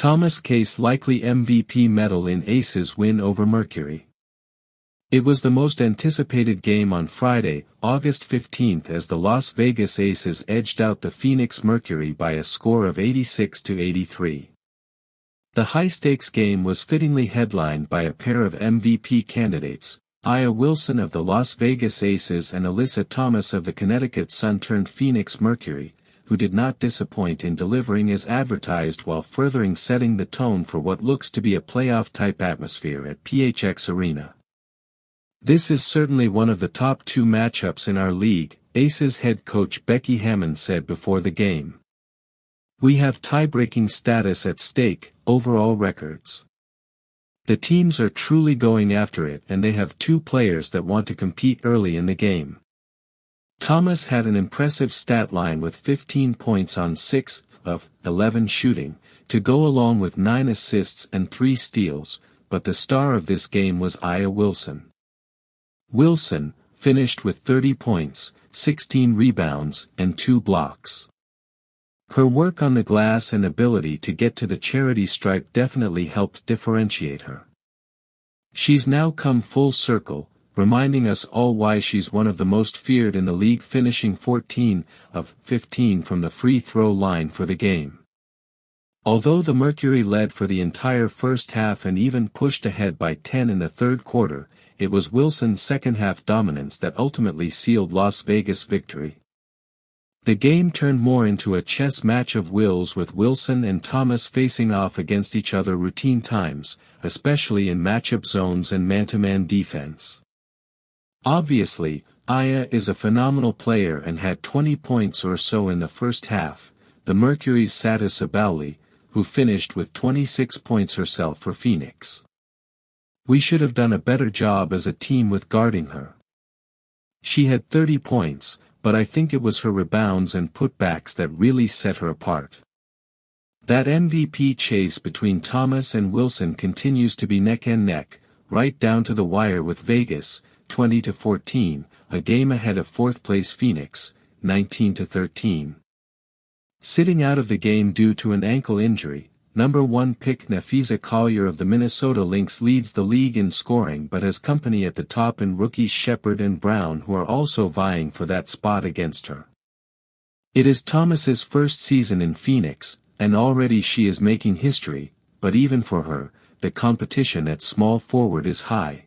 Thomas case likely MVP medal in Aces win over Mercury. It was the most anticipated game on Friday, August 15 as the Las Vegas Aces edged out the Phoenix Mercury by a score of 86-83. The high-stakes game was fittingly headlined by a pair of MVP candidates, Aya Wilson of the Las Vegas Aces and Alyssa Thomas of the Connecticut Sun-turned-Phoenix Mercury, who did not disappoint in delivering as advertised while furthering setting the tone for what looks to be a playoff-type atmosphere at PHX Arena. This is certainly one of the top two matchups in our league, Aces head coach Becky Hammon said before the game. We have tie-breaking status at stake, overall records. The teams are truly going after it and they have two players that want to compete early in the game. Thomas had an impressive stat line with 15 points on 6 of 11 shooting, to go along with 9 assists and 3 steals, but the star of this game was Aya Wilson. Wilson finished with 30 points, 16 rebounds, and 2 blocks. Her work on the glass and ability to get to the charity stripe definitely helped differentiate her. She's now come full circle, reminding us all why she's one of the most feared in the league, finishing 14 of 15 from the free throw line for the game. Although the Mercury led for the entire first half and even pushed ahead by 10 in the third quarter, it was Wilson's second-half dominance that ultimately sealed Las Vegas' victory. The game turned more into a chess match of wills, with Wilson and Thomas facing off against each other routine times, especially in matchup zones and man-to-man defense. Obviously, Aya is a phenomenal player and had 20 points or so in the first half, the Mercury's Sata Sabauli, who finished with 26 points herself for Phoenix. We should have done a better job as a team with guarding her. She had 30 points, but I think it was her rebounds and putbacks that really set her apart. That MVP chase between Thomas and Wilson continues to be neck and neck, right down to the wire, with Vegas, 20-14, a game ahead of fourth-place Phoenix, 19-13. Sitting out of the game due to an ankle injury, number 1 pick Nafisa Collier of the Minnesota Lynx leads the league in scoring but has company at the top in rookies Shepard and Brown, who are also vying for that spot against her. It is Thomas's first season in Phoenix, and already she is making history, but even for her, the competition at small forward is high.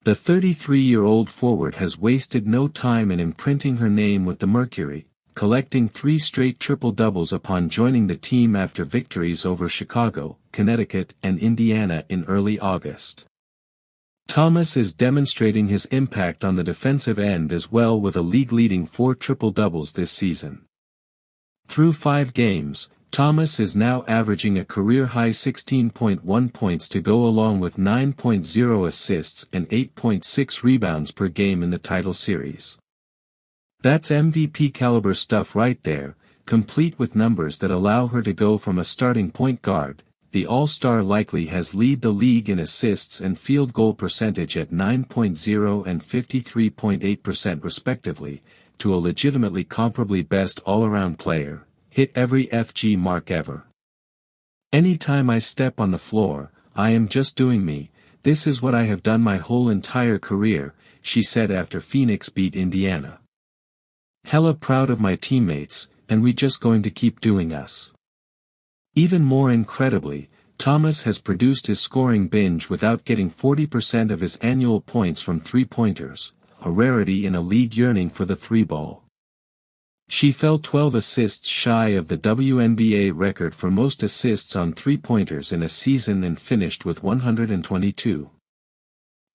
The 33-year-old forward has wasted no time in imprinting her name with the Mercury, collecting 3 straight triple-doubles upon joining the team after victories over Chicago, Connecticut, and Indiana in early August. Thomas is demonstrating his impact on the defensive end as well, with a league-leading 4 triple-doubles this season. Through 5 games, Thomas is now averaging a career-high 16.1 points to go along with 9.0 assists and 8.6 rebounds per game in the title series. That's MVP caliber stuff right there, complete with numbers that allow her to go from a starting point guard, the All-Star likely has lead the league in assists and field goal percentage at 9.0 and 53.8% respectively, to a legitimately comparably best all-around player, hit every FG mark ever. Anytime I step on the floor, I am just doing me. This is what I have done my whole entire career, she said after Phoenix beat Indiana. Hella proud of my teammates, and we just going to keep doing us. Even more incredibly, Thomas has produced his scoring binge without getting 40% of his annual points from three-pointers, a rarity in a league yearning for the three-ball. She fell 12 assists shy of the WNBA record for most assists on three-pointers in a season and finished with 122.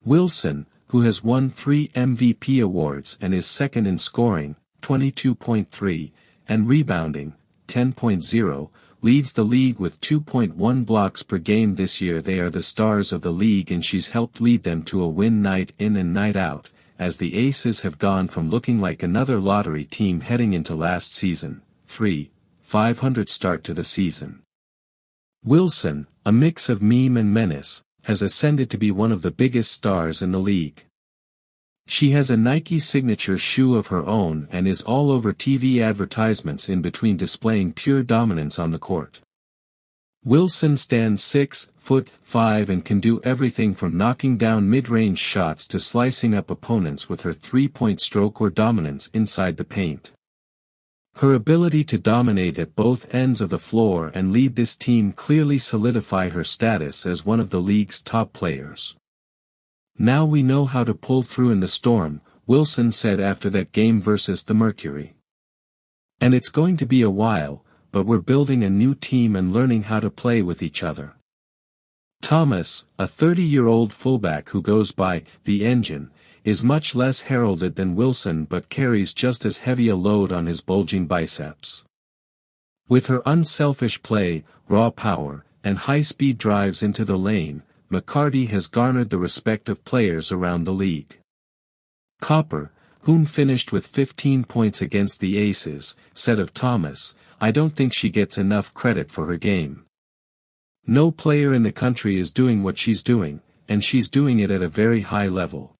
Wilson, who has won 3 MVP awards and is second in scoring, 22.3, and rebounding, 10.0, leads the league with 2.1 blocks per game this year. They are the stars of the league and she's helped lead them to a win night in and night out, as the Aces have gone from looking like another lottery team heading into last season, 500 start to the season. Wilson, a mix of meme and menace, has ascended to be one of the biggest stars in the league. She has a Nike signature shoe of her own and is all over TV advertisements in between displaying pure dominance on the court. Wilson stands 6'5" and can do everything from knocking down mid-range shots to slicing up opponents with her three-point stroke or dominance inside the paint. Her ability to dominate at both ends of the floor and lead this team clearly solidify her status as one of the league's top players. "Now we know how to pull through in the storm," Wilson said after that game versus the Mercury. "And it's going to be a while, but we're building a new team and learning how to play with each other." Thomas, a 30-year-old fullback who goes by the Engine, is much less heralded than Wilson but carries just as heavy a load on his bulging biceps. With her unselfish play, raw power, and high-speed drives into the lane, McCarty has garnered the respect of players around the league. Copper, whom finished with 15 points against the Aces, said of Thomas, "I don't think she gets enough credit for her game. No player in the country is doing what she's doing, and she's doing it at a very high level."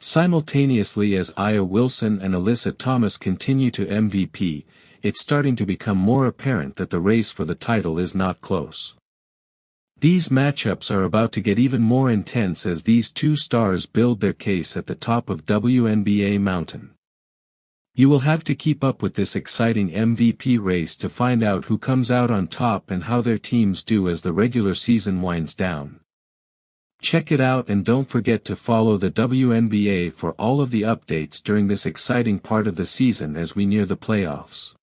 Simultaneously as Aya Wilson and Alyssa Thomas continue to MVP, it's starting to become more apparent that the race for the title is not close. These matchups are about to get even more intense as these two stars build their case at the top of WNBA Mountain. You will have to keep up with this exciting MVP race to find out who comes out on top and how their teams do as the regular season winds down. Check it out and don't forget to follow the WNBA for all of the updates during this exciting part of the season as we near the playoffs.